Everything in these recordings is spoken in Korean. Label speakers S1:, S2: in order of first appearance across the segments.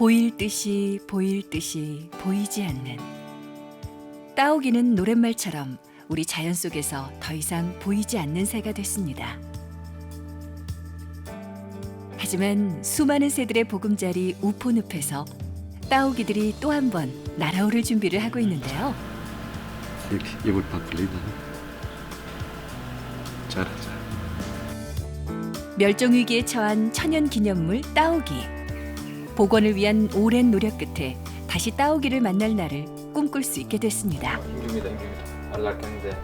S1: 보일 듯이 보이지 않는 따오기는 노랫말처럼 우리 자연 속에서 더 이상 보이지 않는 새가 됐습니다. 하지만 수많은 새들의 보금자리 우포늪에서 따오기들이 또 한 번 날아오를 준비를 하고 있는데요.
S2: 이렇게 입을 밖을리면 잘하자.
S1: 멸종위기에 처한 천연기념물 따오기. 복원을 위한 오랜 노력 끝에 다시 따오기를 만날 날을 꿈꿀 수 있게 됐습니다.
S3: 힘줍니다. 안락했는데.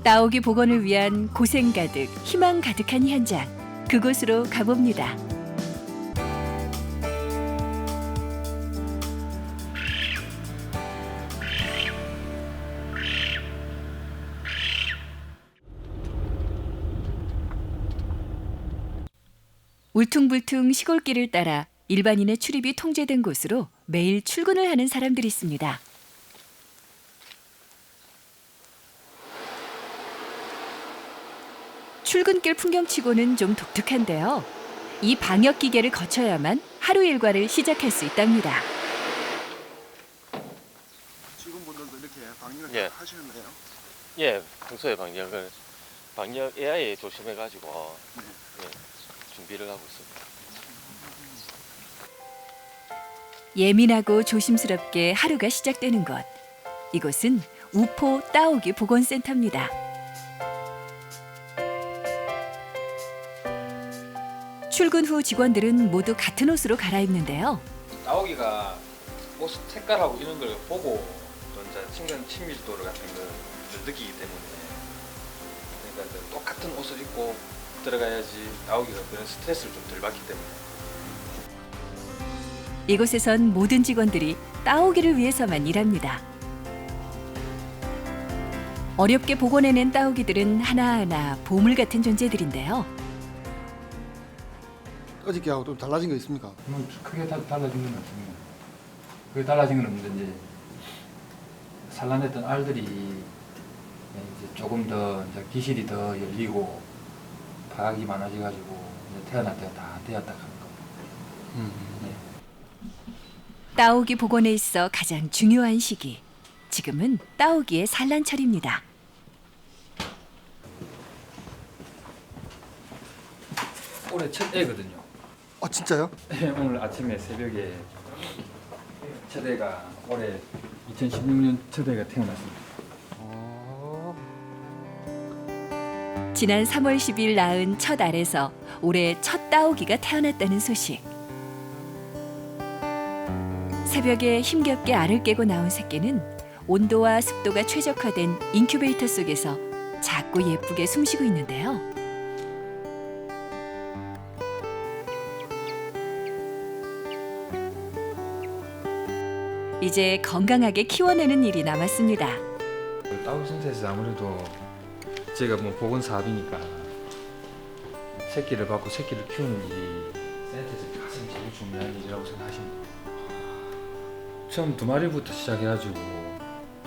S1: 따오기 복원을 위한 고생 가득, 희망 가득한 현장. 그곳으로 가봅니다. 울퉁불퉁 시골길을 따라 일반인의 출입이 통제된 곳으로 매일 출근을 하는 사람들이 있습니다. 출근길 풍경치고는 좀 독특한데요. 이 방역 기계를 거쳐야만 하루 일과를 시작할 수 있답니다.
S4: 직원분들도 이렇게 방역을
S3: 예.
S4: 하시는 거예요?
S3: 예, 평소에 방역 AI 조심해가지고 예, 준비를 하고 있습니다.
S1: 예민하고 조심스럽게 하루가 시작되는 곳. 이곳은 우포 따오기 복원센터입니다. 출근 후 직원들은 모두 같은 옷으로 갈아입는데요.
S3: 따오기가 옷 색깔하고 이런 걸 보고 또 이제 친밀도를 같은 걸 느끼기 때문에 그러니까 이제 똑같은 옷을 입고 들어가야지 따오기가 그런 스트레스를 좀 덜 받기 때문에.
S1: 이곳에선 모든 직원들이 따오기를 위해서만 일합니다. 어렵게 복원해낸 따오기들은 하나하나 보물 같은 존재들인데요.
S4: 어저께하고 좀 달라진 거 있습니까?
S5: 뭐 크게 달라진 건 없습니다. 그게 달라진 건 없는데 이제 산란했던 알들이 이제 조금 더 이제 기실이 더 열리고 파악이 많아져가지고 이제 태어날 때가 다 되었다 하는 겁니다. 네.
S1: 따오기 복원에 있어 가장 중요한 시기. 지금은 따오기의 산란철입니다.
S5: 올해 첫 애거든요.
S4: 아 진짜요?
S5: 오늘 아침에 새벽에 첫 애가 올해 2016년 첫 애가 태어났습니다.
S1: 지난 3월 10일 낳은 첫 알에서 올해 첫 따오기가 태어났다는 소식. 새벽에 힘겹게 알을 깨고 나온 새끼는 온도와 습도가 최적화된 인큐베이터 속에서 작고 예쁘게 숨쉬고 있는데요. 이제 건강하게 키워내는 일이 남았습니다.
S5: 따오기 센터에서 아무래도 제가 뭐 보건 사업이니까 새끼를 받고 새끼를 키우는 일이 센터에서 가장 제일 중요한 일이라고 생각하십니다. 처음 2마리부터 시작해가지고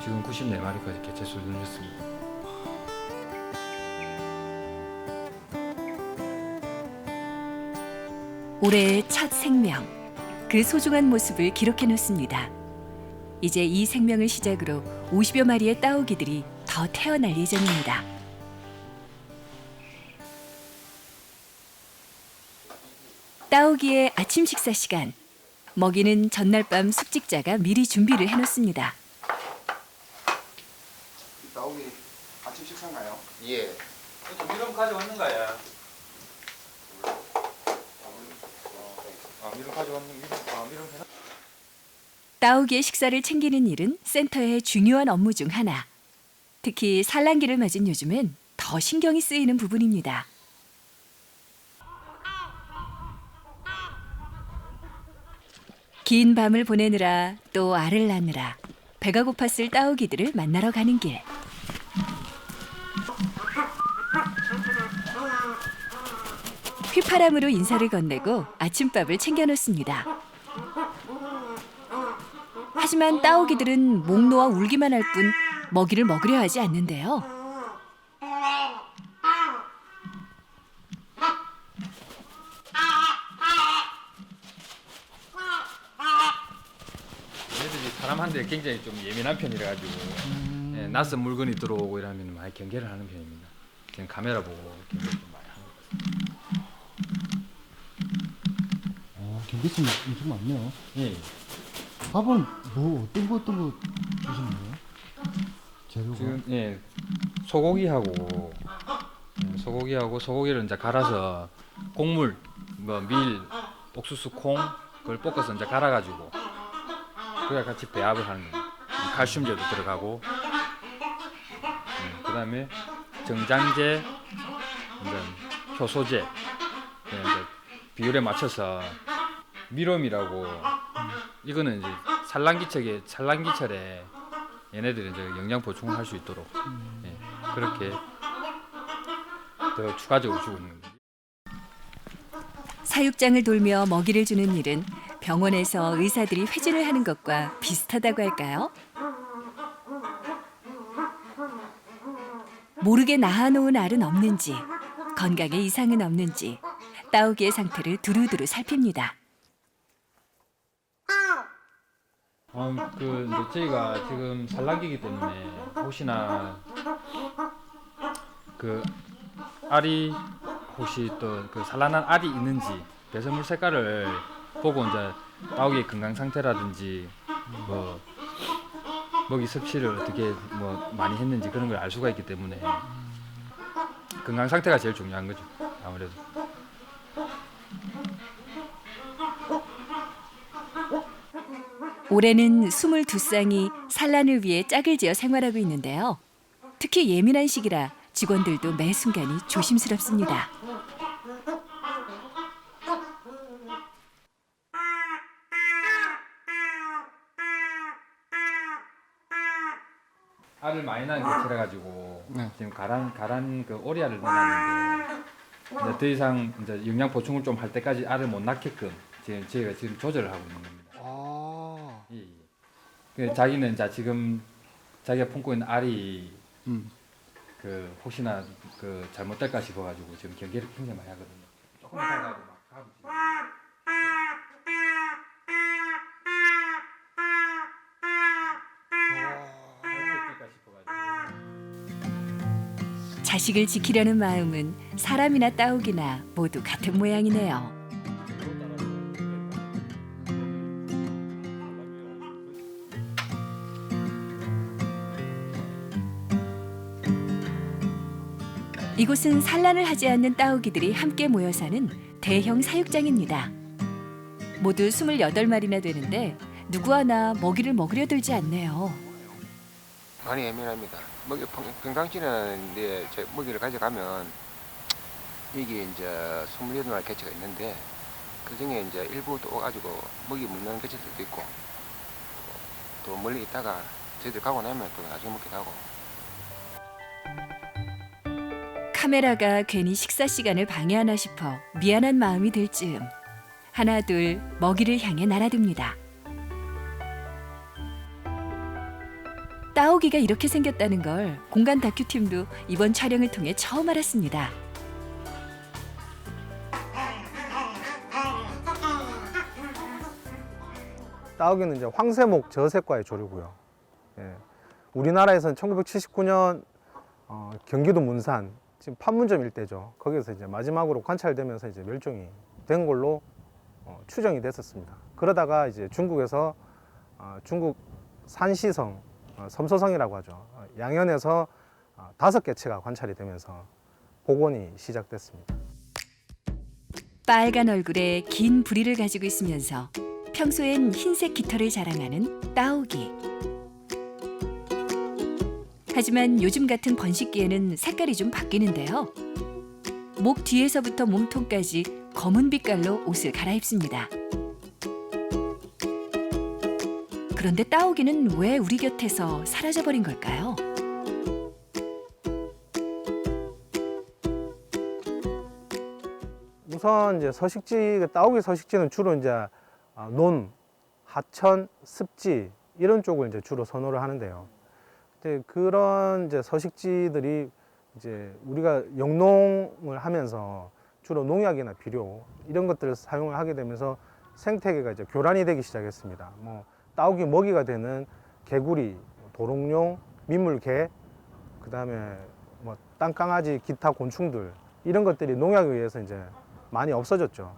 S5: 지금 94마리까지 개체수를 늘렸습니다.
S1: 올해의 첫 생명, 그 소중한 모습을 기록해 놓습니다. 이제 이 생명을 시작으로 50여 마리의 따오기들이 더 태어날 예정입니다. 따오기의 아침 식사 시간. 먹이는 전날 밤 숙직자가 미리 준비를 해놓습니다.
S4: 나오기 아침 식사인가요?
S3: 예. 미럼 가져왔는 거야. 미럼 가져왔는 미럼 해놔.
S1: 따오기의 식사를 챙기는 일은 센터의 중요한 업무 중 하나. 특히 산란기를 맞은 요즘엔 더 신경이 쓰이는 부분입니다. 긴 밤을 보내느라 또 알을 낳느라 배가 고팠을 따오기들을 만나러 가는 길. 휘파람으로 인사를 건네고 아침밥을 챙겨놓습니다. 하지만 따오기들은 목 놓아 울기만 할 뿐 먹이를 먹으려 하지 않는데요.
S5: 데 굉장히 좀 예민한 편이라 가지고 예, 낯선 물건이 들어오고 이러면 많이 경계를 하는 편입니다. 지금 카메라 보고 경계 좀 많이 하는 것 같습니다.
S6: 경계심이 엄청 많네요.
S5: 예.
S6: 밥은 뭐 어떤 거 주시는 거예요? 재료가?
S5: 지금 예 소고기하고 소고기를 이제 갈아서 곡물 뭐 밀, 옥수수, 콩 그걸 볶아서 이제 갈아가지고 그래 같이 배합을 하는 거예요. 칼슘제도 들어가고 그다음에 정장제, 이제 효소제 이제 비율에 맞춰서 미롬이라고 이거는 이제 산란기철에 얘네들이 이제 영양 보충을 할 수 있도록 예, 그렇게 더 추가적으로 주고 있는 거죠.
S1: 사육장을 돌며 먹이를 주는 일은 병원에서 의사들이 회진을 하는 것과 비슷하다고 할까요? 모르게 낳아놓은 알은 없는지, 건강에 이상은 없는지 따오기의 상태를 두루두루 살핍니다.
S5: 그 이제 저희가 지금 산란기이기 때문에 혹시나 그 알이 혹시 또 그 산란한 알이 있는지 배설물 색깔을 보고 이제 따오기의 건강 상태라든지 뭐 먹이 섭취를 어떻게 뭐 많이 했는지 그런 걸 알 수가 있기 때문에 건강 상태가 제일 중요한 거죠. 아무래도.
S1: 올해는 22쌍이 산란을 위해 짝을 지어 생활하고 있는데요. 특히 예민한 시기라 직원들도 매 순간이 조심스럽습니다.
S5: 알을 많이 낳은 개체라 가지고 지금 가란 그 오리알을 넣어놨는데 이제 더 이상 이제 영양 보충을 좀 할 때까지 알을 못 낳게끔 저희가 지금 조절을 하고 있는 겁니다. 예, 예. 그 자기는 이제 지금 자기가 품고 있는 알이 그 혹시나 그 잘못될까 싶어가지고 지금 경계를 굉장히 많이 하거든요. 조금 이따가 막 가고
S1: 자식을 지키려는 마음은 사람이나 따오기나 모두 같은 모양이네요. 이곳은 산란을 하지 않는 따오기들이 함께 모여 사는 대형 사육장입니다. 모두 28마리나 되는데 누구 하나 먹이를 먹으려 들지 않네요.
S7: 많이 예민합니다. 평상시에는 이제 먹이를 가져가면 이게 이제 28마리 개체가 있는데 그 중에 이제 일부 또 가지고 먹이 먹는 개체들도 있고 또 멀리 있다가 저희들 가고 나면 또 나중에 먹기도 하고.
S1: 카메라가 괜히 식사 시간을 방해하나 싶어 미안한 마음이 들 즈음 하나 둘 먹이를 향해 날아듭니다. 따오기가 이렇게 생겼다는 걸 공간 다큐팀도 이번 촬영을 통해 처음 알았습니다.
S8: 따오기는 이제 황새목 저새과의 조류고요. 예. 우리나라에서는 1979년 경기도 문산 지금 판문점 일대죠. 거기서 이제 마지막으로 관찰되면서 이제 멸종이 된 걸로 추정이 됐었습니다. 그러다가 이제 중국에서 중국 산시성 섬서성이라고 하죠. 양현에서 5개체가 관찰이 되면서 복원이 시작됐습니다.
S1: 빨간 얼굴에 긴 부리를 가지고 있으면서 평소엔 흰색 깃털을 자랑하는 따오기. 하지만 요즘 같은 번식기에는 색깔이 좀 바뀌는데요. 목 뒤에서부터 몸통까지 검은 빛깔로 옷을 갈아입습니다. 그런데 따오기는 왜 우리 곁에서 사라져버린 걸까요?
S8: 우선 이제 서식지, 따오기 서식지는 주로 이제 논, 하천, 습지 이런 쪽을 이제 주로 선호를 하는데요. 근데 그런 이제 서식지들이 이제 우리가 영농을 하면서 주로 농약이나 비료 이런 것들을 사용을 하게 되면서 생태계가 이제 교란이 되기 시작했습니다. 뭐 따오기 먹이가 되는 개구리, 도롱뇽, 민물개, 그다음에 뭐 땅강아지, 기타 곤충들 이런 것들이 농약에 의해서 이제 많이 없어졌죠.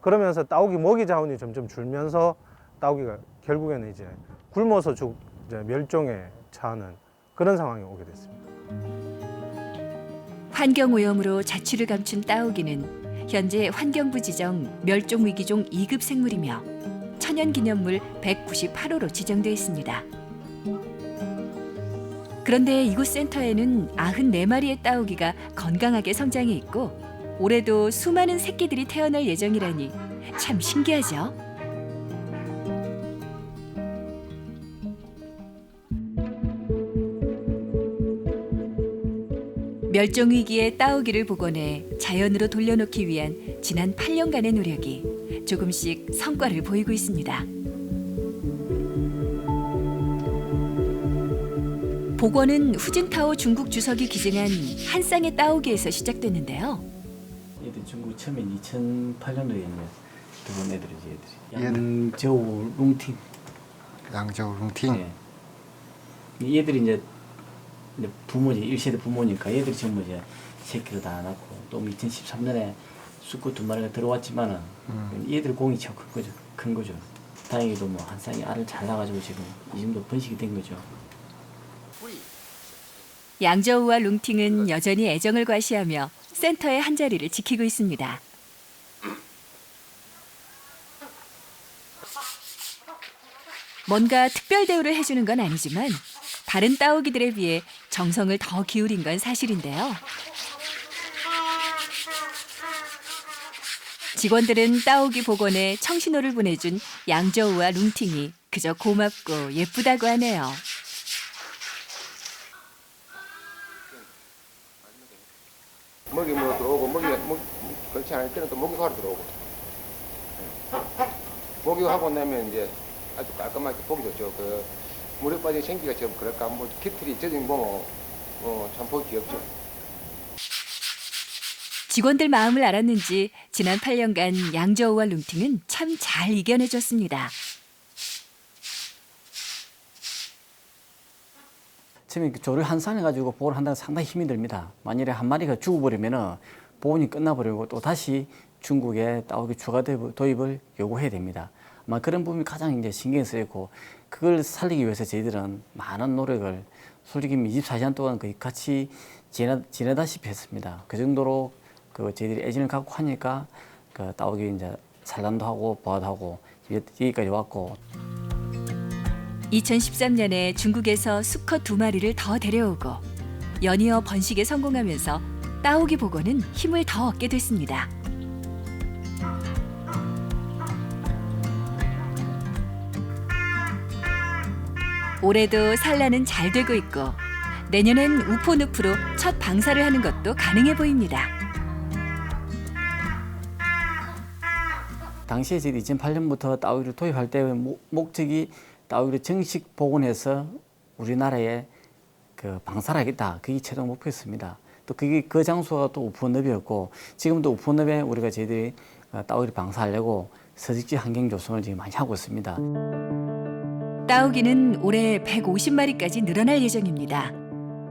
S8: 그러면서 따오기 먹이 자원이 점점 줄면서 따오기가 결국에는 이제 굶어서 이제 멸종에 처하는 그런 상황이 오게 됐습니다.
S1: 환경오염으로 자취를 감춘 따오기는 현재 환경부 지정 멸종위기종 2급 생물이며 천연기념물 198호로 지정되어 있습니다. 그런데 이곳 센터에는 94마리의 따오기가 건강하게 성장해 있고 올해도 수많은 새끼들이 태어날 예정이라니 참 신기하죠? 멸종위기의 따오기를 복원해 자연으로 돌려놓기 위한 지난 8년간의 노력이 조금씩 성과를 보이고 있습니다. 복원은 후진타오 중국 주석이 기증한 한 쌍의 따오기에서 시작됐는데요.
S9: 얘들 중국 처음엔 2008년도에 들어온 애들이지, 애들이.
S4: 얘는?
S9: 양저우 룽팅.
S4: 양저우 룽팅.
S9: 네. 얘들이 이제 부모지, 1세대 부모니까 얘들이 전부 이제 새끼를 다 낳고 또 2013년에 수컷 2마리가 들어왔지만은 얘들 공이 참 큰 거죠. 다행히도 뭐 한 쌍이 알을 잘 낳아가지고 지금 이 정도 번식이 된 거죠.
S1: 양저우와 룽팅은 여전히 애정을 과시하며 센터의 한자리를 지키고 있습니다. 뭔가 특별 대우를 해주는 건 아니지만 다른 따오기들에 비해 정성을 더 기울인 건 사실인데요. 직원들은 따오기 복원에 청신호를 보내준 양저우와 룽팅이 그저 고맙고 예쁘다고 하네요.
S7: 먹이 뭐 들어오고 그렇지 않을 때는 또 먹이화로 들어오고 먹이하고 나면 이제 아주 깔끔하게 보기 좋죠. 그 물에 빠진 생기가 좀 그럴까 뭐 깃털이 젖은 참 보기 귀엽죠.
S1: 직원들 마음을 알았는지 지난 8년간 양저우와 룽팅은 참 잘 이겨내줬습니다.
S9: 처음에 조를 한 쌍 해가지고 보호를 한다는 상당히 힘이 듭니다. 만일에 한 마리가 죽어버리면은 보온이 끝나버리고 또 다시 중국에 따오기 추가 도입을 요구해야 됩니다. 아마 그런 부분이 가장 이제 신경 쓰이고 그걸 살리기 위해서 저희들은 많은 노력을 솔직히 24시간 동안 거의 같이 지내다시피 했습니다. 그 정도로 그 저희들이 애정을 갖고 하니까 그 따오기 이제 산란도 하고 보호도 하고 여기까지 왔고.
S1: 2013년에 중국에서 수컷 2마리를 더 데려오고 연이어 번식에 성공하면서 따오기 복원은 힘을 더 얻게 됐습니다. 올해도 산란은 잘 되고 있고 내년엔 우포늪으로 첫 방사를 하는 것도 가능해 보입니다.
S9: 당시에 저희 2008년부터 따오기를 도입할 때 목적이 따오기를 정식 복원해서 우리나라에 그 방사를 하겠다. 그게 최종 목표였습니다. 또 그게 그 장소가 또 우포늪이었고 지금도 우포늪에 우리가 저희들이 따오기를 방사하려고 서식지 환경 조성을 지금 많이 하고 있습니다.
S1: 따오기는 올해 150마리까지 늘어날 예정입니다.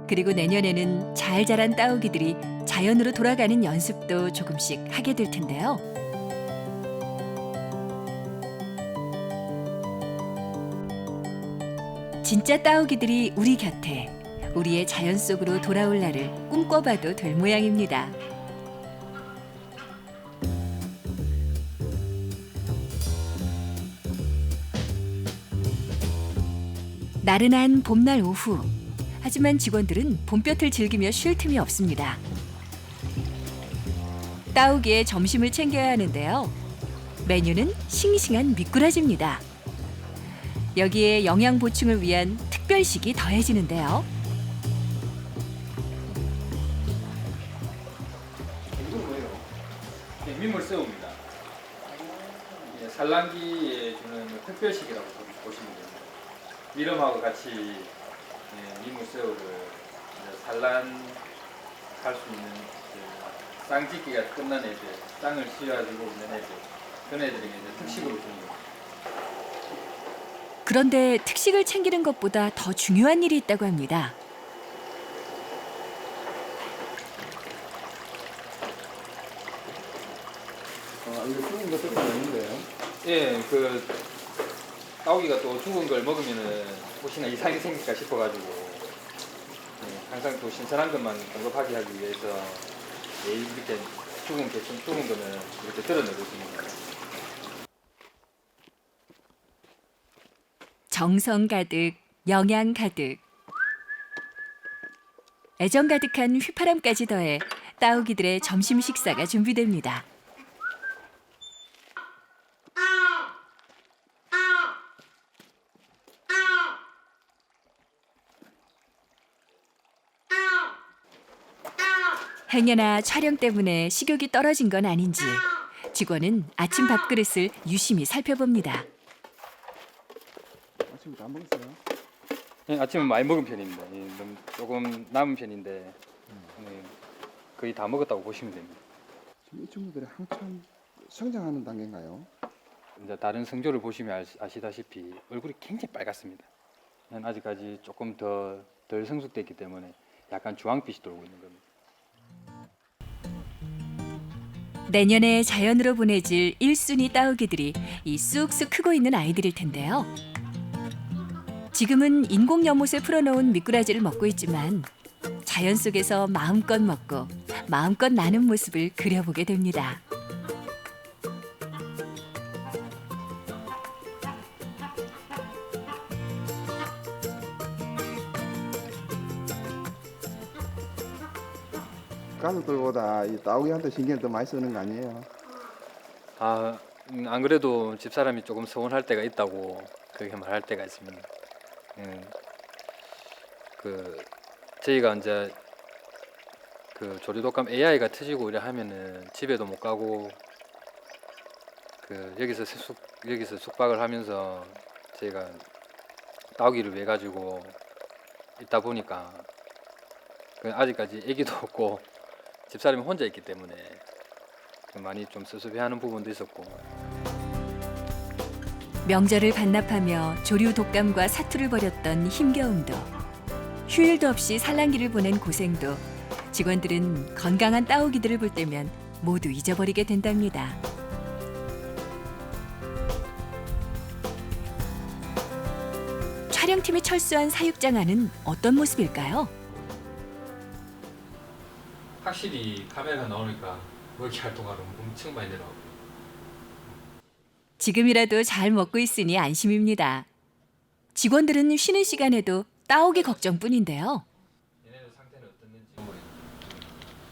S1: 그리고 내년에는 잘 자란 따오기들이 자연으로 돌아가는 연습도 조금씩 하게 될 텐데요. 진짜 따오기들이 우리 곁에, 우리의 자연 속으로 돌아올 날을 꿈꿔봐도 될 모양입니다. 나른한 봄날 오후. 하지만 직원들은 봄볕을 즐기며 쉴 틈이 없습니다. 따오기의 점심을 챙겨야 하는데요. 메뉴는 싱싱한 미꾸라지입니다. 여기에 영양 보충을 위한 특별식이 더해지는데요.
S3: 이건 뭐예요? 민물새우입니다. 산란기에 주는 특별식이라고 보시면 됩니다. 미름하고 같이 민물새우를 산란할 수 있는 쌍짓기가 끝난 애들, 쌍을 씌워가지고 있는 애들, 그런 애들이 이제 특식으로 주는 겁니다.
S1: 그런데 특식을 챙기는 것보다 더 중요한 일이 있다고 합니다.
S5: 이거 죽은 거 뜻은 아닌데요?
S3: 예, 그 따오기가 또 죽은 걸 먹으면은 혹시나 이상이 생길까 싶어가지고 항상 또 신선한 것만 공급하게 하기 위해서 이렇게 죽은 거는 이렇게 드러내고 있습니다.
S1: 정성 가득, 영양 가득, 애정 가득한 휘파람까지 더해 따오기들의 점심 식사가 준비됩니다. 행여나 촬영 때문에 식욕이 떨어진 건 아닌지 직원은 아침 밥그릇을 유심히 살펴봅니다.
S7: 아침부터 안 먹었어요?
S3: 예, 아침은 많이 먹은 편입니다. 예, 조금 남은 편인데 예, 거의 다 먹었다고 보시면 됩니다.
S7: 지금 이 친구들이 한참 성장하는 단계인가요?
S3: 이제 다른 성조를 보시면 아시다시피 얼굴이 굉장히 빨갛습니다. 아직까지 조금 덜 성숙됐기 때문에 약간 주황빛이 돌고 있는 겁니다.
S1: 내년에 자연으로 보내질 1순위 따오기들이 이 쑥쑥 크고 있는 아이들일 텐데요. 지금은 인공 연못에 풀어놓은 미꾸라지를 먹고 있지만 자연 속에서 마음껏 먹고 마음껏 나는 모습을 그려보게 됩니다.
S7: 가족들보다 이 따오기한테 신경 더 많이 쓰는 거 아니에요?
S3: 안 그래도 집사람이 조금 서운할 때가 있다고 그렇게 말할 때가 있습니다. 저희가 이제 그 조류독감 AI가 터지고 이래 하면은 집에도 못 가고 여기서 숙박을 하면서 저희가 따오기를 왜 가지고 있다 보니까 아직까지 아기도 없고 집사람이 혼자 있기 때문에 많이 좀 섭섭해하는 부분도 있었고.
S1: 명절을 반납하며 조류 독감과 사투를 벌였던 힘겨움도 휴일도 없이 산란기를 보낸 고생도 직원들은 건강한 따오기들을 볼 때면 모두 잊어버리게 된답니다. 촬영팀이 철수한 사육장 안은 어떤 모습일까요?
S5: 확실히 카메라가 나오니까 먹이 활동하러 엄청 많이 내려가고.
S1: 지금이라도 잘 먹고 있으니 안심입니다. 직원들은 쉬는 시간에도 따오기 걱정뿐인데요.
S5: 얘네들 상태는 어떻는지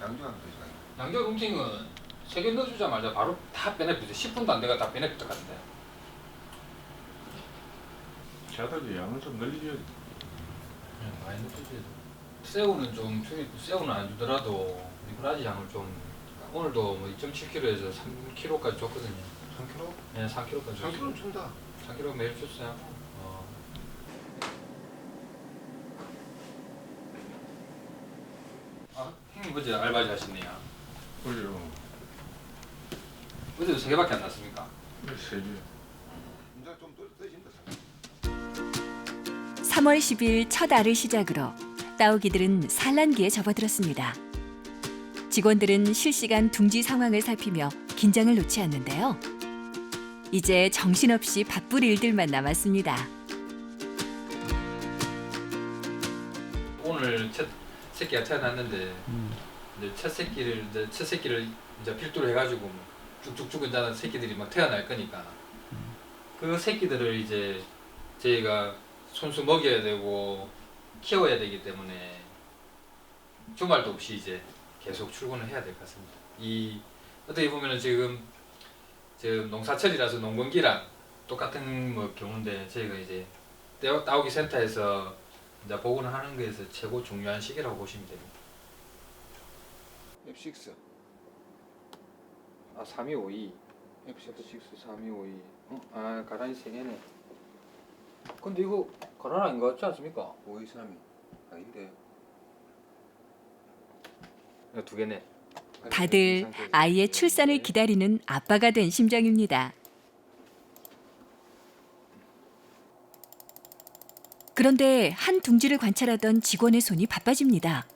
S7: 양조장 도시가
S5: 양조 음식은 3개 넣어주자마자 바로 다 빼내버리죠. 10분도 안 돼가 다 빼내버릴 것 같은데.
S2: 자다도 양을 좀 늘려줘야 돼.
S5: 많이 넣어주지. 새우는 좀 새우는 안 주더라도 미꾸라지 양을 좀 오늘도 뭐 2.7kg에서 3kg까지 줬거든요.
S7: 3kg?
S5: 네, 3kg까지.
S7: 3kg는 준다.
S5: 3kg 매일 줬어요. 형님 어제 알바지 하시네요.
S2: 그래요.
S5: 어제도 3개밖에 안 났습니까?
S2: 세 개.
S7: 이제 좀 떨어진다.
S1: 3월 10일 첫 알을 시작으로 따오기들은 산란기에 접어들었습니다. 직원들은 실시간 둥지 상황을 살피며 긴장을 놓지 않는데요. 이제 정신없이 바쁠 일들만 남았습니다.
S5: 오늘 첫 새끼가 태어났는데 이제 첫 새끼를 이제 필두로 해가지고 뭐 쭉쭉쭉 이제 새끼들이 막 태어날 거니까 그 새끼들을 이제 저희가 손수 먹여야 되고 키워야 되기 때문에 주말도 없이 이제 계속 출근을 해야 될 것 같습니다. 이 어떻게 보면은 지금 농사철이라서 농번기랑 똑같은 뭐 경우인데 저희가 이제 따오기 센터에서 이제 보건을 하는 것에서 최고 중요한 시기라고 보시면 됩니다.
S7: F6.
S3: 3252.
S7: F6.
S3: 3252. 가란이 3개네. 근데 이거 가란 아닌 것 같지 않습니까?
S7: 5232. 아닌데.
S3: 이거 2개네.
S1: 다들 아이의 출산을 기다리는 아빠가 된 심정입니다. 그런데 한 둥지를 관찰하던 직원의 손이 바빠집니다.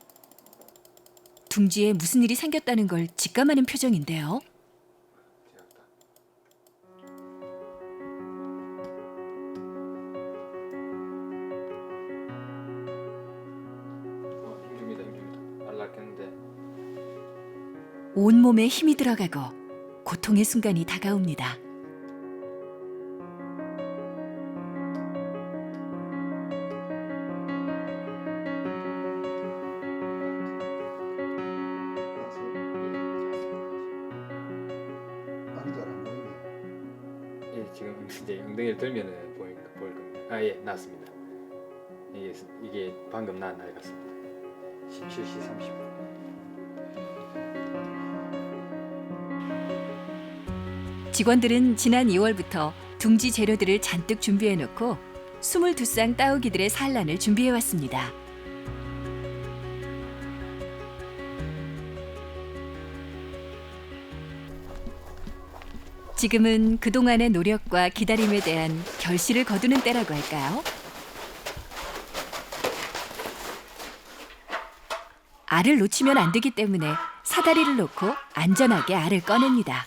S1: 둥지에 무슨 일이 생겼다는 걸 직감하는 표정인데요.
S5: 힘줍니다. 안락했는데.
S1: 온몸에 힘이 들어가고 고통의 순간이 다가옵니다.
S5: 예, 지금 이제 엉덩이를 들면은 보일 겁니다. 아, 예, 나왔습니다. 이게 방금 나은 날 같습니다. 17시 30분.
S1: 직원들은 지난 2월부터 둥지 재료들을 잔뜩 준비해놓고 22쌍 따오기들의 산란을 준비해왔습니다. 지금은 그동안의 노력과 기다림에 대한 결실을 거두는 때라고 할까요? 알을 놓치면 안 되기 때문에 사다리를 놓고 안전하게 알을 꺼냅니다.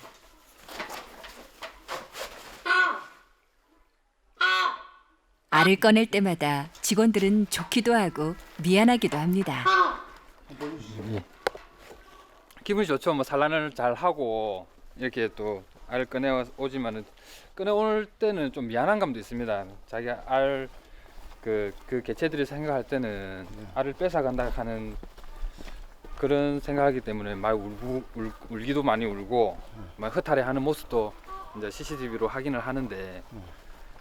S1: 알을 꺼낼 때마다 직원들은 좋기도 하고 미안하기도 합니다.
S5: 기분이 좋죠. 뭐 산란을 잘 하고 이렇게 또 알을 꺼내 오지만은 꺼내 올 때는 좀 미안한 감도 있습니다. 자기 알 그 개체들이 생각할 때는 알을 뺏어 간다 하는 그런 생각하기 때문에 막 울기도 많이 울고 막 허탈해하는 모습도 이제 CCTV로 확인을 하는데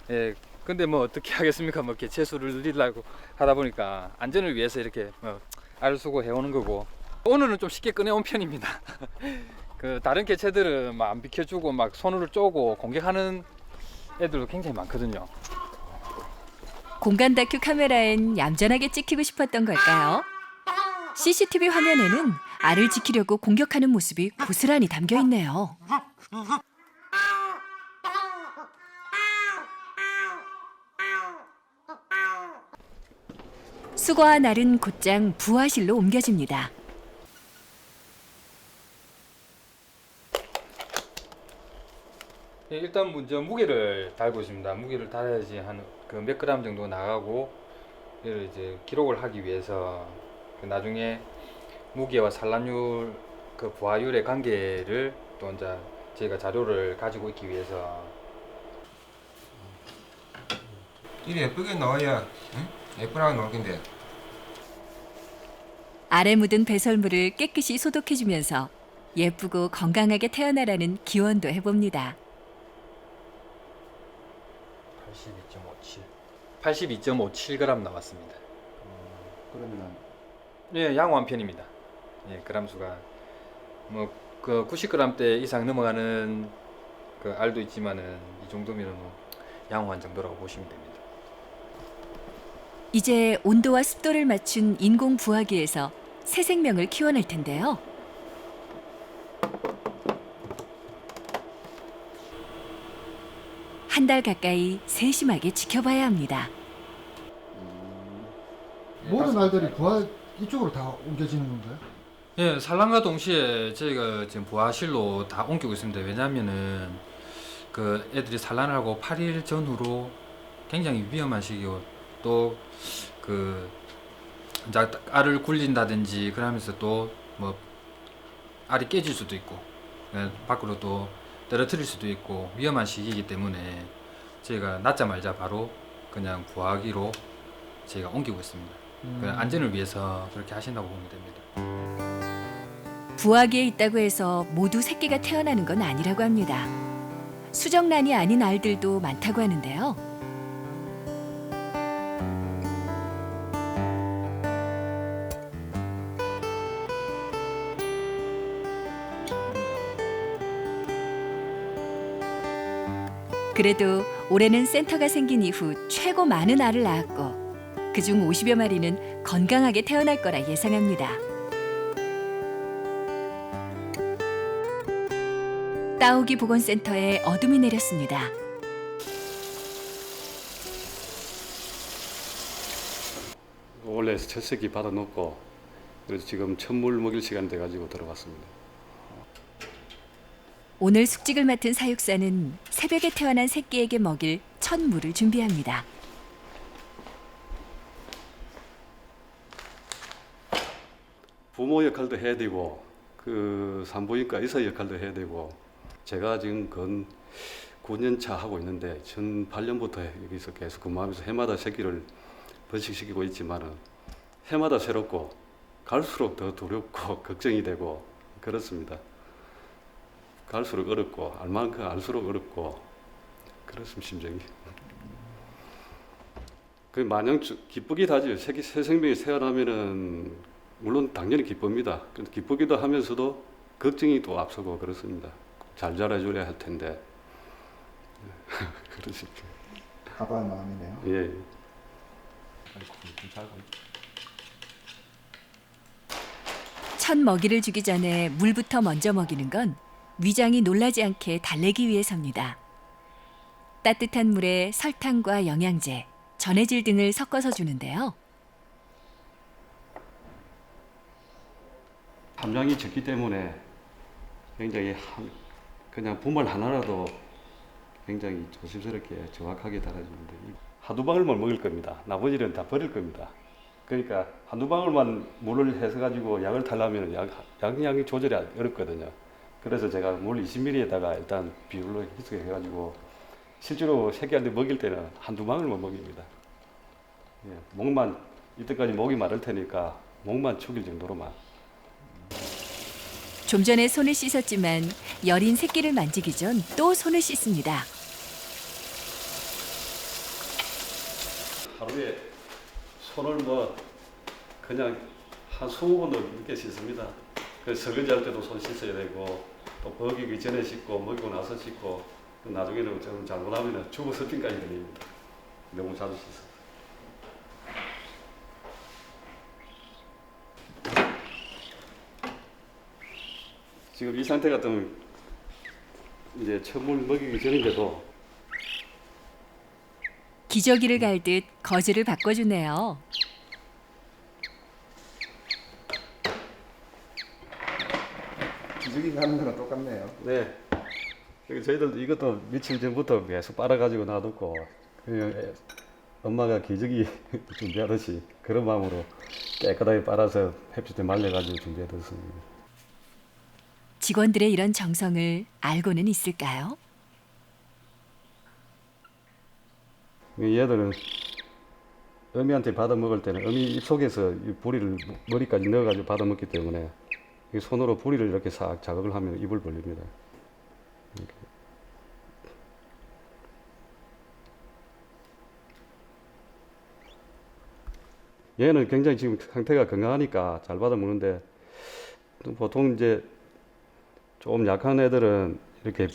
S5: 예. 근데 뭐 어떻게 하겠습니까? 뭐 개체 수를 늘리려고 하다 보니까 안전을 위해서 이렇게 알을 수고해 오는 거고 오늘은 좀 쉽게 꺼내온 편입니다. 그 다른 개체들은 막 안 비켜주고 막 손으로 쪼고 공격하는 애들도 굉장히 많거든요.
S1: 공간 다큐 카메라엔 얌전하게 찍히고 싶었던 걸까요? CCTV 화면에는 알을 지키려고 공격하는 모습이 고스란히 담겨 있네요. 수거한 알은 곧장 부화실로 옮겨집니다.
S5: 일단 먼저 무게를 달고 있습니다. 무게를 달아야지 한 그 몇 그램 정도 나가고 이를 이제 기록을 하기 위해서 그 나중에 무게와 산란율 그 부화율의 관계를 또 이제 저희가 자료를 가지고 있기 위해서
S7: 이리 예쁘게 나와야 응? 예쁘라고 나올 건데.
S1: 알에 묻은 배설물을 깨끗이 소독해주면서 예쁘고 건강하게 태어나라는 기원도 해봅니다.
S5: 82.57g 나왔습니다.
S6: 그러면
S5: 예, 양호한 편입니다. 예, 그람 수가 뭐 그 90g대 이상 넘어가는 그 알도 있지만은 이 정도면은 뭐 양호한 정도라고 보시면 됩니다.
S1: 이제 온도와 습도를 맞춘 인공 부화기에서 새 생명을 키워낼 텐데요. 한 달 가까이 세심하게 지켜봐야 합니다.
S6: 모든 알들이 부화 이쪽으로 다 옮겨지는 건가요?
S5: 예, 산란과 동시에 저희가 지금 부화실로 다 옮기고 있습니다. 왜냐하면은 그 애들이 산란을 하고 8일 전후로 굉장히 위험한 시기고 또 그 이제 알을 굴린다든지 그러면서 또 뭐 알이 깨질 수도 있고 밖으로 또 떨어뜨릴 수도 있고 위험한 시기이기 때문에 저희가 낳자마자 바로 그냥 부화기로 저희가 옮기고 있습니다. 그냥 안전을 위해서 그렇게 하신다고 보면 됩니다.
S1: 부화기에 있다고 해서 모두 새끼가 태어나는 건 아니라고 합니다. 수정란이 아닌 알들도 많다고 하는데요. 그래도 올해는 센터가 생긴 이후 최고 많은 알을 낳았고 그중 50여 마리는 건강하게 태어날 거라 예상합니다. 따오기 보건센터에 어둠이 내렸습니다.
S10: 인큐베이터에서 첫 새끼 받아 놓고 그래서 지금 첫물 먹일 시간 돼가지고 들어왔습니다.
S1: 오늘 숙직을 맡은 사육사는 새벽에 태어난 새끼에게 먹일 첫 물을 준비합니다.
S10: 부모 역할도 해야 되고 그 산부인과 의사 역할도 해야 되고 제가 지금 건 9년 차 하고 있는데 2008년부터 여기서 계속 근무하면서 해마다 새끼를 번식시키고 있지만은 해마다 새롭고 갈수록 더 두렵고 걱정이 되고 그렇습니다. 갈수록 어렵고 알만큼 알수록 어렵고 그렇습니다. 심정이. 그 마냥 기쁘기도 하죠. 새 생명이 태어나면은 물론 당연히 기쁩니다. 기쁘기도 하면서도 걱정이 또 앞서고 그렇습니다. 잘 자라줘야 할 텐데. 그렇습니다.
S6: 가봐야 마음이네요.
S10: 예.
S1: 첫 먹이를 주기 전에 물부터 먼저 먹이는 건 위장이 놀라지 않게 달래기 위해서입니다. 따뜻한 물에 설탕과 영양제, 전해질 등을 섞어서 주는데요.
S10: 함량이 적기 때문에 굉장히 그냥 분말 하나라도 굉장히 조심스럽게 정확하게 달아주는데 한두 방울만 먹을 겁니다. 나머지는 다 버릴 겁니다. 그러니까 한두 방울만 물을 해서 가지고 약을 타려면 양이 조절이 어렵거든요. 그래서 제가 물 20ml에다가 일단 비율로 희석해가지고 실제로 새끼한테 먹일 때는 한두 방울만 먹입니다. 예, 목만 이때까지 목이 마를 테니까 목만 축일 정도로만.
S1: 좀 전에 손을 씻었지만 여린 새끼를 만지기 전 또 손을 씻습니다.
S10: 하루에 손을 그냥 한 20번도 넘게 씻습니다. 그래서 설거지할 때도 손 씻어야 되고 또 먹이기 전에 씻고 먹이고 나서 씻고 나중에는 좀 잘못하면 주부 습진까지 걸립니다. 너무 자주 씻어요. 지금 이 상태 같으면 이제 첫물 먹이기 전인데도
S1: 기저귀를 갈듯 거즈를 바꿔주네요.
S6: 기저귀 가는 거랑 똑같네요.
S10: 네. 저희들도 이것도 며칠 전부터 계속 빨아가지고 놔뒀고 그냥 엄마가 기저귀 준비하듯이 그런 마음으로 깨끗하게 빨아서 햇빛에 말려가지고 준비해뒀습니다.
S1: 직원들의 이런 정성을 알고는 있을까요?
S10: 얘들은 어미한테 받아 먹을 때는 어미 입속에서 이 부리를 머리까지 넣어가지고 받아 먹기 때문에 손으로 부리를 이렇게 싹 자극을 하면 입을 벌립니다. 이렇게. 얘는 굉장히 지금 상태가 건강하니까 잘 받아 먹는데 보통 이제 좀 약한 애들은 이렇게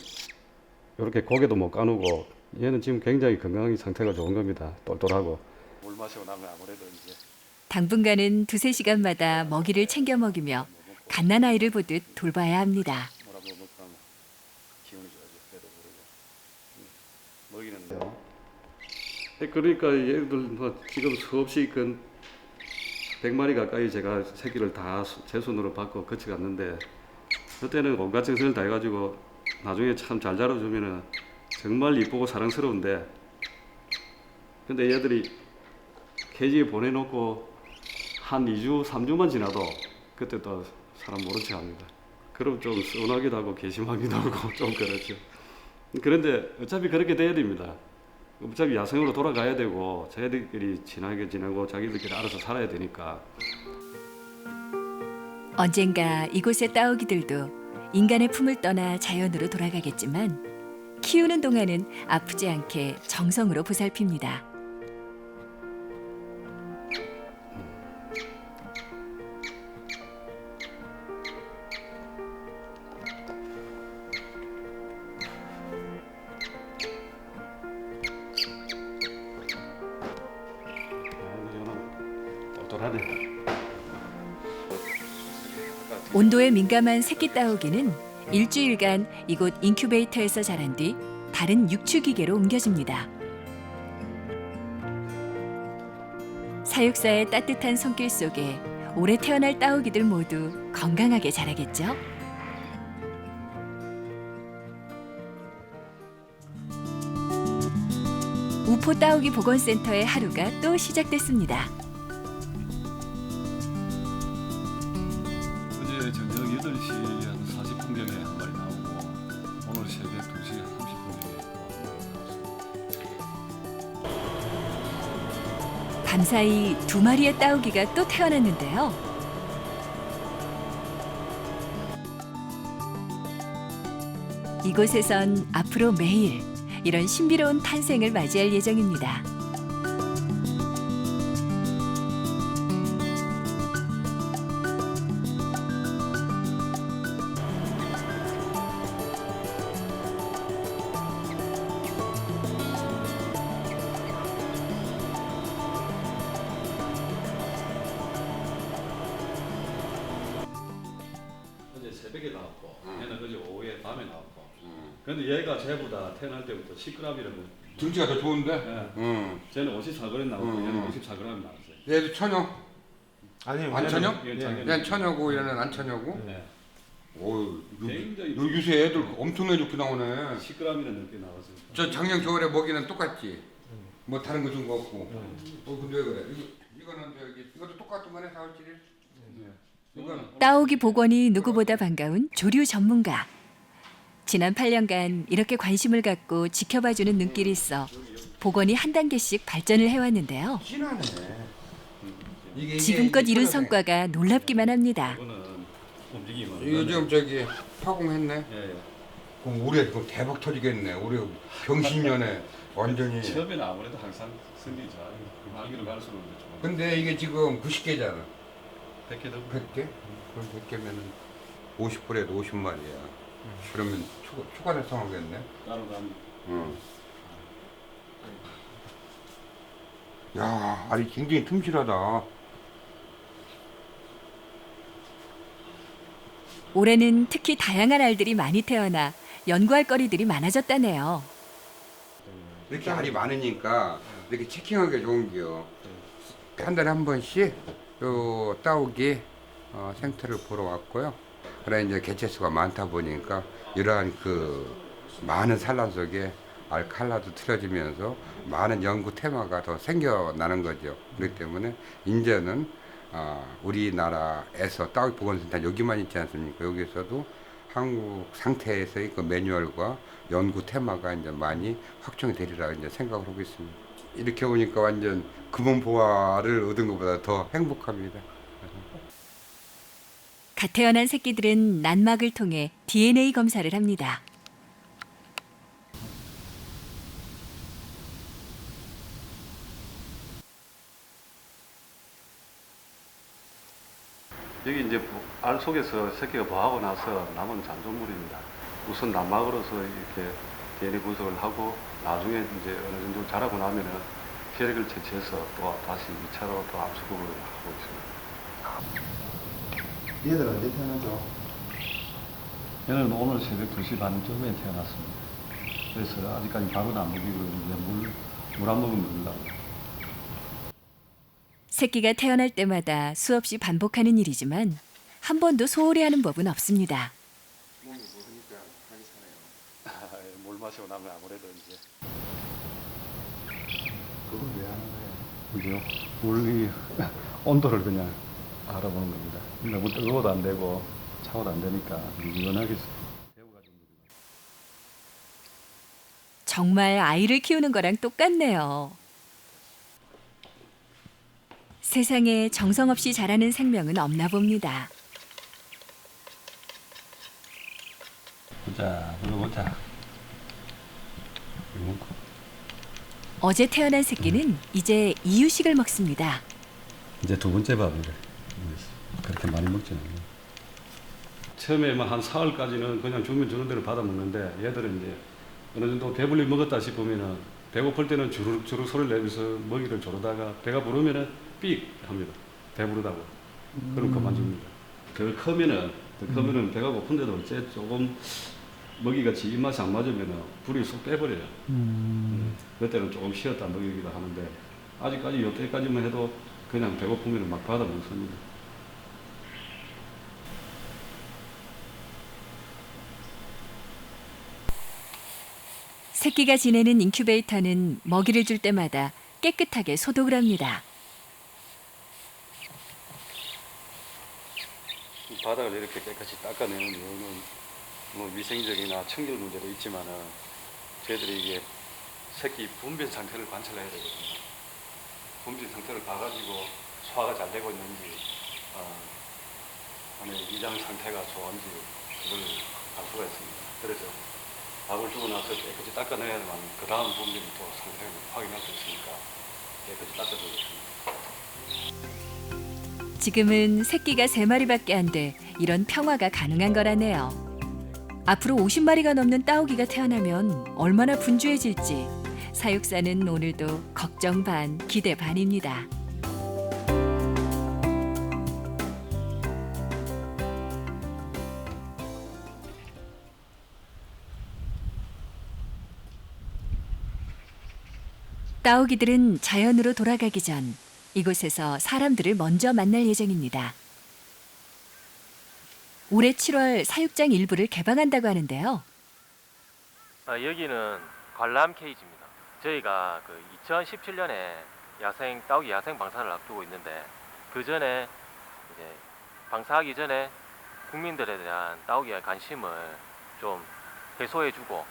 S10: 고개도 못 까누고 얘는 지금 굉장히 건강히 상태가 좋은 겁니다. 똘똘하고. 물 마시고 나면 아무래도 이제
S1: 당분간은 2~3시간마다 먹이를 챙겨 먹이며 갓난아이를 보듯 돌봐야 합니다.
S10: 뭐라고 먹고 하면 기운이 좋아져. 배도 부르고. 먹이는. 그러니까 얘들 지금 수없이 100마리 가까이 제가 새끼를 다 제 손으로 받고 거쳐갔는데 그때는 온갖 정성을 다 해가지고 나중에 참 잘 자라주면은 정말 이쁘고 사랑스러운데 근데 얘들이 케이지에 보내놓고 한 2주, 3주만 지나도 그때 또 사람 모른 척 합니다. 그럼 좀 서운하기도 하고 괘씸하기도 하고 좀 그렇죠. 그런데 어차피 그렇게 돼야 됩니다. 어차피 야생으로 돌아가야 되고 자기들끼리 친하게 지내고 자기들끼리 알아서 살아야 되니까.
S1: 언젠가 이곳의 따오기들도 인간의 품을 떠나 자연으로 돌아가겠지만 키우는 동안은 아프지 않게 정성으로 보살핍니다. 온도에 민감한 새끼 따오기는 일주일간 이곳 인큐베이터에서 자란 뒤 다른 육축기계로 옮겨집니다. 사육사의 따뜻한 손길 속에 올해 태어날 따오기들 모두 건강하게 자라겠죠? 우포 따오기 보건센터의 하루가 또 시작됐습니다.
S10: 어제 저녁 8시 한 40분경에 한 마리 나오고 오늘 새벽 2시 30분경에 나왔습니다.
S1: 밤사이 2마리의 따오기가 또 태어났는데요. 이곳에선 앞으로 매일 이런 신비로운 탄생을 맞이할 예정입니다.
S10: 어제 새벽에 나왔고 얘는 어제 오후에 밤에 나왔고 근데 얘가 쟤보다 태어날 때부터 10g이라고
S11: 등치가 더 좋은데?
S10: 쟤는 54g 나왔고 얘는 54g 나왔어요.
S11: 얘도 처녀?
S8: 아니요.
S11: 안 처녀?
S10: 얘는
S11: 얘는 처녀고 얘는 안 처녀고?
S10: 네.
S11: 오,
S10: 굉장히
S11: 요새 애들 엄청나게 좋게 나오네.
S10: 10g이나 넘게 나왔어요.
S11: 저 작년 겨울에 먹이는 똑같지? 뭐 다른 거 준 거 없고. 근데 왜 그래? 이거는 이것도 똑같은 거네, 4월 7일? 이거는
S1: 따오기 복원이 누구보다 반가운 조류 전문가. 지난 8년간 이렇게 관심을 갖고 지켜봐주는 눈길이 있어 복원이 한 단계씩 발전을 해왔는데요.
S11: 진하네.
S1: 지금껏 이룬 성과가 놀랍기만 합니다.
S10: 이거는 움직임은
S11: 이거 좀 저기 파공했네.
S10: 예.
S11: 그럼 올해 그럼 대박 터지겠네. 올해 병신년에 완전히.
S10: 처음에는 아무래도 항상 승리 잘 하기로 갈수록 좋아.
S11: 근데 이게 지금 90개잖아.
S10: 100개 더
S11: 100개? 그럼 100개면은 50불에도 50마리야. 그러면 추가 달성하겠네.
S10: 따로 가면
S11: 응. 야, 알이 굉장히 틈실하다.
S1: 올해는 특히 다양한 알들이 많이 태어나 연구할 거리들이 많아졌다네요.
S11: 이렇게 알이 많으니까 이렇게 체킹하기 좋은 게요. 한 달에 한 번씩 요 따오기 생태를 보러 왔고요. 그래 이제 개체수가 많다 보니까 이러한 그 많은 산란 속에 알 칼라도 틀어지면서 많은 연구 테마가 더 생겨나는 거죠. 그렇기 때문에 이제는 우리나라에서 따오기 보건센터 여기만 있지 않습니까? 여기서도 한국 상태에서의 그 매뉴얼과 연구 테마가 이제 많이 확충이 되리라 이제 생각을 하고 있습니다. 이렇게 오니까 완전 금은 보화를 얻은 것보다 더 행복합니다.
S1: 갓 태어난 새끼들은 난막을 통해 DNA 검사를 합니다.
S10: 여기 이제 알 속에서 새끼가 부화하고 나서 남은 잔존물입니다. 우선 난막으로서 이렇게 DNA 분석을 하고 나중에 이제 어느 정도 자라고 나면은 혈액을 채취해서 또 다시 2차로 또 압수급을 하고 있습니다.
S6: 얘들 언제 태어나죠?
S10: 얘는 오늘 새벽 2시 반쯤에 태어났습니다. 그래서 아직까지 밥은 안 먹이고 이제 물 한 모금 먹으려고.
S1: 새끼가 태어날 때마다 수없이 반복하는 일이지만 한 번도 소홀히 하는 법은 없습니다.
S11: 몸이 모르니까 하기 사네요.
S10: 물 마시고 나면 아무래도 이제
S11: 그걸 왜 하는 거예요?
S10: 그죠? 물이 온도를 그냥 알아보는 겁니다. 너무 뜨거워도 안 되고 차고도 안 되니까 유연하게 데워가지고.
S1: 정말 아이를 키우는 거랑 똑같네요. 세상에 정성 없이 자라는 생명은 없나 봅니다.
S10: 보자, 먹어보자.
S1: 어제 태어난 새끼는 이제 이유식을 먹습니다.
S10: 이제 두 번째 밥이래. 그렇게 많이 먹지 않아요. 처음에만 한 사흘까지는 그냥 주면 주는 대로 받아 먹는데 얘들은 이제 어느 정도 배불리 먹었다 싶으면은 배고플 때는 주룩주룩 소리를 내면서 먹이를 조르다가 배가 부르면은 삑 합니다. 배부르다고. 그럼 그만 줍니다. 더 크면은 배가 고픈데도 이제 조금 먹이가 지 입맛이 안 맞으면은 불이 쏙 빼버려요. 그때는 조금 쉬었다 먹이기도 하는데 아직까지 이때까지만 해도 그냥 배고프면 막 받아 먹습니다.
S1: 새끼가 지내는 인큐베이터는 먹이를 줄 때마다 깨끗하게 소독을 합니다.
S10: 바닥을 이렇게 깨끗이 닦아내는 이유는 뭐 위생적이나 청결 문제도 있지만은 저희들이 이게 새끼 분변 상태를 관찰해야 되거든요. 분변 상태를 봐가지고 소화가 잘 되고 있는지, 안에 위장 상태가 좋은지 그걸 알 수가 있습니다. 그래서 밥을 주고 나서 깨끗이 닦아내야만 그 다음 분변이 또 상태를 확인할 수 있으니까 깨끗이 닦아주고 있습니다.
S1: 지금은 새끼가 3마리밖에 안 돼 이런 평화가 가능한 거라네요. 앞으로 50마리가 넘는 따오기가 태어나면 얼마나 분주해질지 사육사는 오늘도 걱정 반, 기대 반입니다. 따오기들은 자연으로 돌아가기 전 이곳에서 사람들을 먼저 만날 예정입니다. 올해 7월 사육장 일부를 개방한다고 하는데요.
S12: 여기는 관람 케이지입니다. 저희가 2017년에 따오기 야생 방사를 앞두고 있는데 그 전에 이제 방사하기 전에 국민들에 대한 따오기의 관심을 좀 해소해주고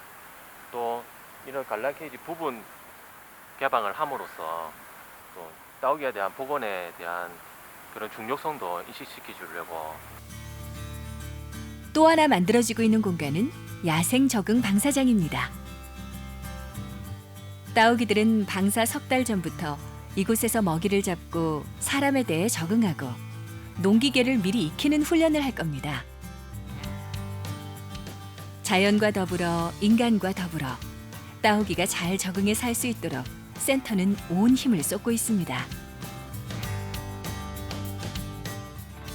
S12: 또 이런 관람 케이지 부분 개방을 함으로써 또 따오기에 대한 복원에 대한 그런 중요성도 인식시켜 주려고.
S1: 또 하나 만들어지고 있는 공간은 야생 적응 방사장입니다. 따오기들은 방사 석 달 전부터 이곳에서 먹이를 잡고 사람에 대해 적응하고 농기계를 미리 익히는 훈련을 할 겁니다. 자연과 더불어 인간과 더불어 따오기가 잘 적응해 살 수 있도록 센터는 온 힘을 쏟고 있습니다.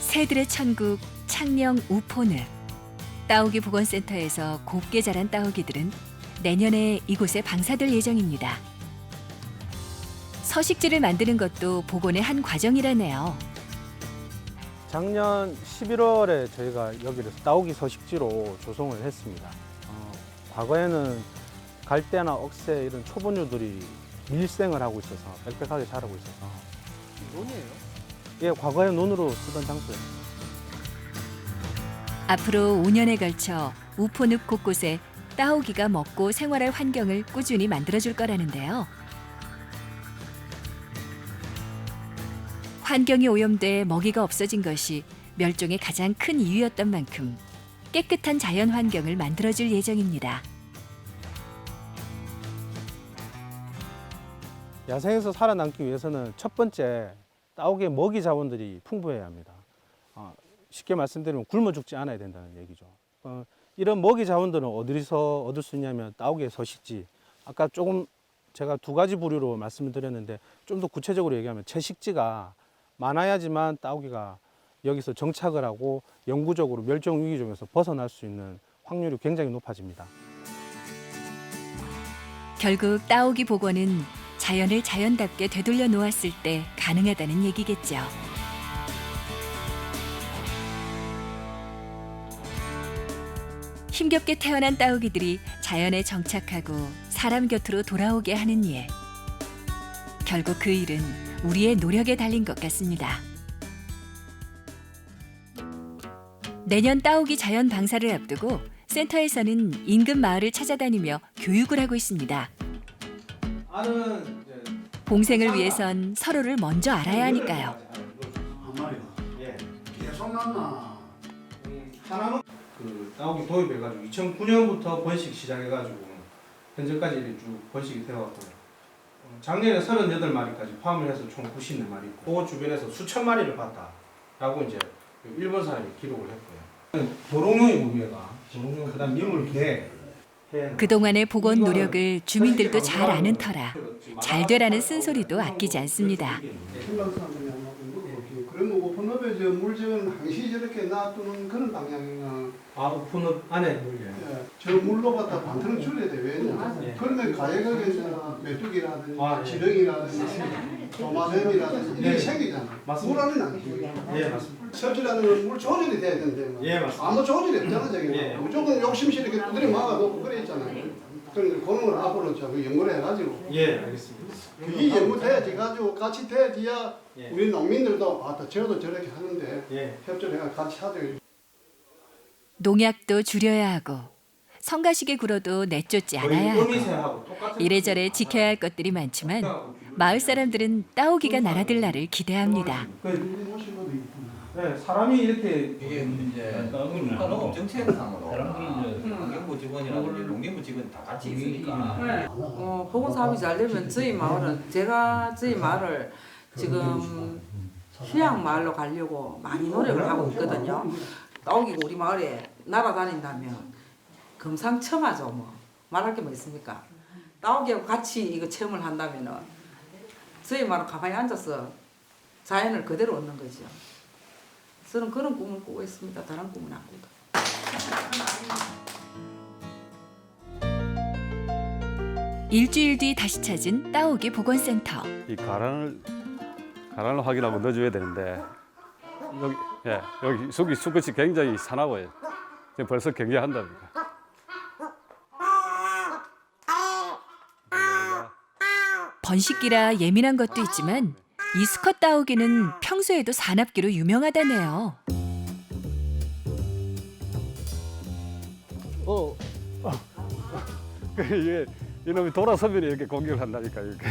S1: 새들의 천국 창녕 우포늪. 따오기 보건센터에서 곱게 자란 따오기들은 내년에 이곳에 방사될 예정입니다. 서식지를 만드는 것도 복원의 한 과정이라네요.
S8: 작년 11월에 저희가 여기를 따오기 서식지로 조성을 했습니다. 과거에는 갈대나 억새 이런 초본류들이 밀생을 하고 있어서 빽빽하게 자라고 있어서. 논이에요? 예, 과거에 논으로 쓰던 장소였어요.
S1: 앞으로 5년에 걸쳐 우포늪 곳곳에 따오기가 먹고 생활할 환경을 꾸준히 만들어줄 거라는데요. 환경이 오염돼 먹이가 없어진 것이 멸종의 가장 큰 이유였던 만큼 깨끗한 자연 환경을 만들어줄 예정입니다.
S8: 야생에서 살아남기 위해서는 첫 번째 따오기의 먹이 자원들이 풍부해야 합니다. 쉽게 말씀드리면 굶어 죽지 않아야 된다는 얘기죠. 이런 먹이 자원들은 어디서 얻을 수 있냐면 따오기의 서식지. 아까 조금 제가 2가지 부류로 말씀을 드렸는데 좀 더 구체적으로 얘기하면 채식지가 많아야지만 따오기가 여기서 정착을 하고 영구적으로 멸종 위기종에서 벗어날 수 있는 확률이 굉장히 높아집니다.
S1: 결국 따오기 복원은 자연을 자연답게 되돌려 놓았을 때 가능하다는 얘기겠죠. 힘겹게 태어난 따오기들이 자연에 정착하고 사람 곁으로 돌아오게 하는 일. 결국 그 일은 우리의 노력에 달린 것 같습니다. 내년 따오기 자연 방사를 앞두고 센터에서는 인근 마을을 찾아다니며 교육을 하고 있습니다. 공생을 위해선 서로를 먼저 알아야 하니까요.
S6: 계속 만나.
S8: 하나는 따오기 도입해가지고 2009년부터 번식 시작해가지고 현재까지 쭉 번식이 되어왔고요. 작년에 38마리까지 포함을 해서 총 94마리. 그 주변에서 수천 마리를 봤다라고 이제 일본 사람이 기록을 했고요. 도롱뇽이고 위에가 도롱뇽 그다음 민물개.
S1: 그동안의 복원 노력을 주민들도 잘 아는 터라 잘 되라는 쓴소리도 아끼지 않습니다.
S6: 그러면 오픈업에 물질은 항시 저렇게 놔두는 그런 방향이나
S8: 오픈업 안에 물개.
S13: 저 물로 갖다 반트는 줄여야 돼. 왜냐면 그러면 가해각에서 메뚜기라든지 지렁이라든지 도마뱀이라든지 이게 생기잖아. 물 안에는 안 생겨.
S8: 예, 맞습니다.
S13: 섭지라는 건 물 조절이 돼야 되는데
S8: 예, 맞습니다.
S13: 아무 조절이 없잖아 저기.
S8: 예.
S13: 무조건 욕심실 이렇게 두드려 막아놓고 그래 있잖아요. 그러니까 그런 건 앞으로 저기 연구를 해가지고
S8: 예, 알겠습니다.
S13: 이 연구돼야지 가지고 같이 돼야지야
S8: 예.
S13: 우리 농민들도 아따 저도 저렇게 하는데
S8: 예.
S13: 협조해가 같이 하죠.
S1: 농약도 줄여야 하고 성가시게 굴어도 내쫓지 않아야 하고 이래저래 지켜야 할 것들이 많지만 마을 사람들은 따오기가 날아들 날을 기대합니다.
S8: 네, 사람이 이렇게
S14: 이게 이제 국가농업 정책상으로 환경부 직원이라든지 농림부 직원 다 같이 있으니까
S15: 보건 사업이 잘 되면 저희 마을은 제가 저희 마을을 지금 휴양 마을로 가려고 많이 노력을 하고 있거든요. 따오기가 우리 마을에 날아다닌다면 금상첨화죠. 뭐 말할 게 뭐 있습니까? 따오기하고 같이 이거 체험을 한다면은 저희 마을은 가만히 앉아서 자연을 그대로 얻는 거죠. 저는 그런 꿈을 꾸고 있습니다. 다른 꿈은 안 꾸도.
S1: 일주일 뒤 다시 찾은 따오기 보건센터.
S10: 이 가란을 확인하고 넣어줘야 되는데 여기 수컷이 굉장히 사나워요. 지금 벌써 경계한답니다.
S1: 번식기라 예민한 것도 있지만 이 수컷 따오기는 평소에도 사납기로 유명하다네요.
S10: 이놈이 돌아서면 이렇게 공격을 한다니까 이렇게.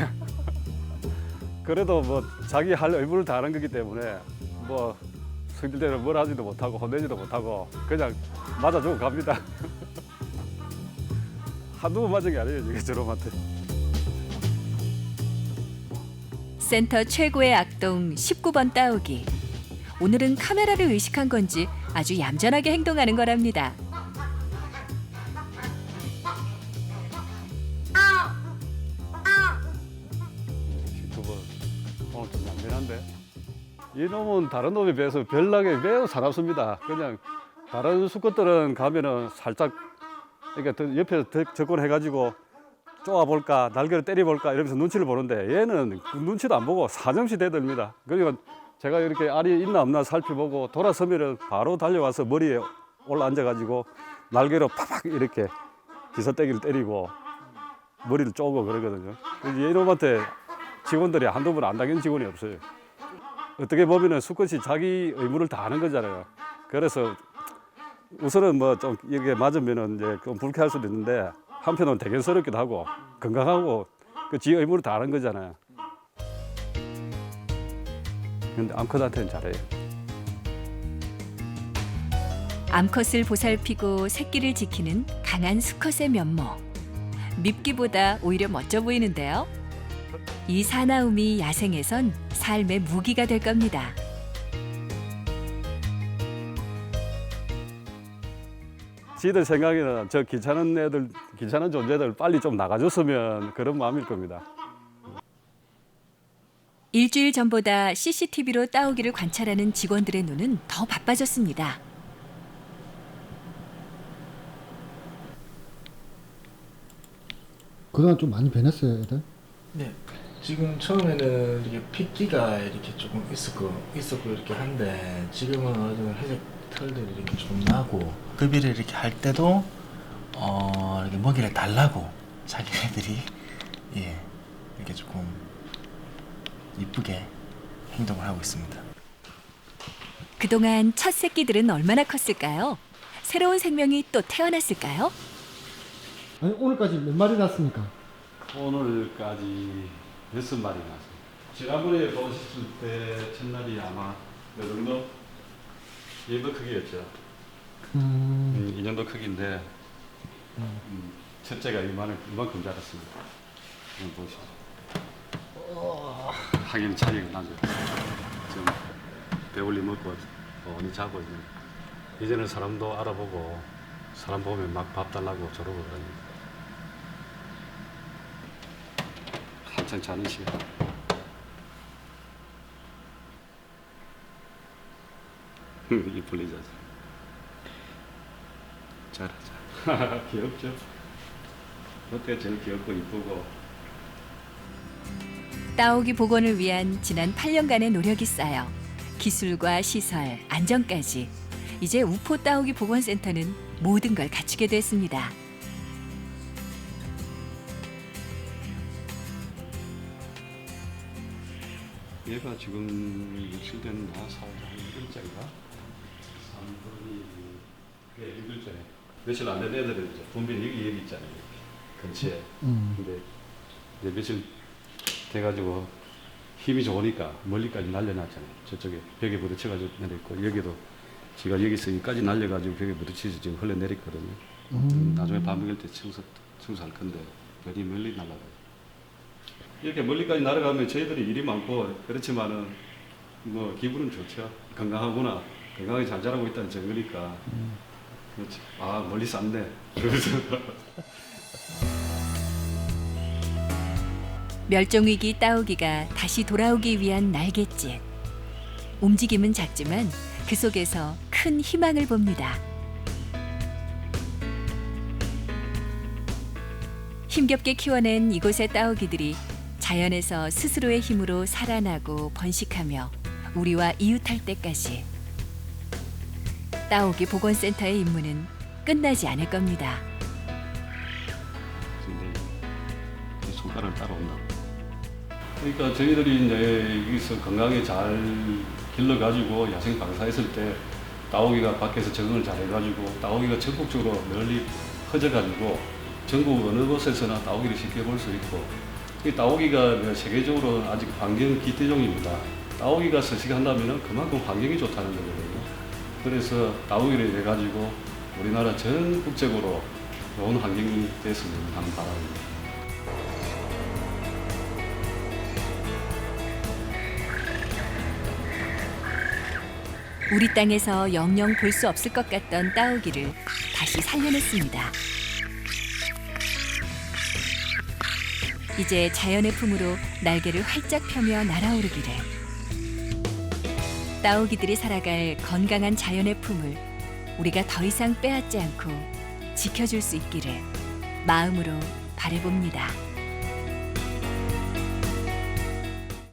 S10: 그래도 뭐 자기 할 의무를 다하는 거기 때문에 뭐 성질대로 뭘 하지도 못하고 혼내지도 못하고 그냥 맞아주고 갑니다. 한두 번 맞은 게 아니에요 이게 저놈한테.
S1: 센터 최고의 악동 19번 따오기. 오늘은 카메라를 의식한 건지 아주 얌전하게 행동하는 거랍니다.
S10: 오늘 좀 얌전한데 이놈은 다른 놈에 비해서 별나게 매우 사납습니다. 그냥 다른 수컷들은 가면은 살짝 그러니까 옆에서 접근해가지고 쪼아볼까 날개를 때려볼까 이러면서 눈치를 보는데 얘는 그 눈치도 안 보고 사정시 대듭니다. 그러니까 제가 이렇게 알이 있나 없나 살펴보고 돌아서면은 바로 달려와서 머리에 올라앉아가지고 날개로 팍팍 이렇게 기사떼기를 때리고 머리를 쪼고 그러거든요. 이놈한테 직원들이 한두 번 안 당긴 직원이 없어요. 어떻게 보면은 수컷이 자기 의무를 다 하는 거잖아요. 그래서 우선은 뭐 좀 이렇게 맞으면은 이제 좀 불쾌할 수도 있는데 한편으로는 대견스럽기도 하고 건강하고 그 지 의무를 다 하는 거잖아요. 근데 암컷한테는 잘해요.
S1: 암컷을 보살피고 새끼를 지키는 강한 수컷의 면모. 밉기보다 오히려 멋져 보이는데요. 이 사나움이 야생에선 삶의 무기가 될 겁니다.
S10: 지들 생각에는 저 귀찮은 애들, 귀찮은 존재들 빨리 좀 나가줬으면 그런 마음일 겁니다.
S1: 일주일 전보다 CCTV로 따오기를 관찰하는 직원들의 눈은 더 바빠졌습니다.
S6: 그동안 좀 많이 변했어요, 애들?
S16: 네. 지금 처음에는 이렇게 핏기가 이렇게 조금 있었고 이렇게 한데 지금은 어느 정도 회색 털들이 이렇게 좀 나고 급이를 이렇게 할 때도 이렇게 먹이를 달라고 자기네들이 이렇게 조금 이쁘게 행동을 하고 있습니다.
S1: 그동안 첫 새끼들은 얼마나 컸을까요? 새로운 생명이 또 태어났을까요?
S6: 아니, 오늘까지 몇 마리 났습니까?
S10: 오늘까지 6마리 났어요. 지난번에 보셨을 때 첫날이 아마 이 정도? 이 정도 크기였죠. 이 정도 크기인데 첫째가 이만큼 자랐습니다. 보시죠. 하긴 차이가 나죠. 지금 배울리 먹고 어디 자고 있는. 이제는 사람도 알아보고 사람 보면 막 밥 달라고 저러고 그러니까. 한참 자는 시간. 이쁠리죠. 자라자. 귀엽죠? 그때 제일 귀엽고 이쁘고.
S1: 따오기 복원을 위한 지난 8년간의 노력이 쌓여 기술과 시설, 안전까지 이제 우포 따오기 복원센터는 모든 걸 갖추게 됐습니다.
S10: 얘가 지금 유출된 나사가 한 1글자인가? 3분이 1글자네. 며칠 안 된 애들은 이제 분변이 여기 있잖아요. 근처에. 근데 이제 며칠 돼가지고 힘이 좋으니까 멀리까지 날려놨잖아요. 저쪽에 벽에 부딪혀가지고 내렸고 여기도 지가 여기서 여기까지 날려가지고 벽에 부딪혀서 지금 흘러내렸거든요. 나중에 밥 먹을 때 청소할 건데 별이 멀리 날아가요. 이렇게 멀리까지 날아가면 저희들이 일이 많고 그렇지만은 뭐 기분은 좋죠. 건강하구나. 건강하게 잘 자라고 있다는 증거니까. 그렇지. 아 멀리 쌌네. 그래서
S1: 멸종위기 따오기가 다시 돌아오기 위한 날갯짓. 움직임은 작지만 그 속에서 큰 희망을 봅니다. 힘겹게 키워낸 이곳의 따오기들이 자연에서 스스로의 힘으로 살아나고 번식하며 우리와 이웃할 때까지 따오기 복원센터의 임무는 끝나지 않을 겁니다.
S10: 이제 손가락을 따라온다. 그러니까 저희들이 이제 여기서 건강하게 잘 길러가지고 야생 방사했을 때 따오기가 밖에서 적응을 잘해가지고 따오기가 전국적으로 널리 퍼져가지고 전국 어느 곳에서나 따오기를 쉽게 볼 수 있고 이 따오기가 세계적으로 아직 환경 기대종입니다. 따오기가 서식한다면 그만큼 환경이 좋다는 거거든요. 그래서 따오기를 해가지고 우리나라 전국적으로 좋은 환경이 됐으면 하는 바람입니다.
S1: 우리 땅에서 영영 볼 수 없을 것 같던 따오기를 다시 살려냈습니다. 이제 자연의 품으로 날개를 활짝 펴며 날아오르기를. 따오기들이 살아갈 건강한 자연의 품을 우리가 더 이상 빼앗지 않고 지켜줄 수 있기를 마음으로 바라봅니다.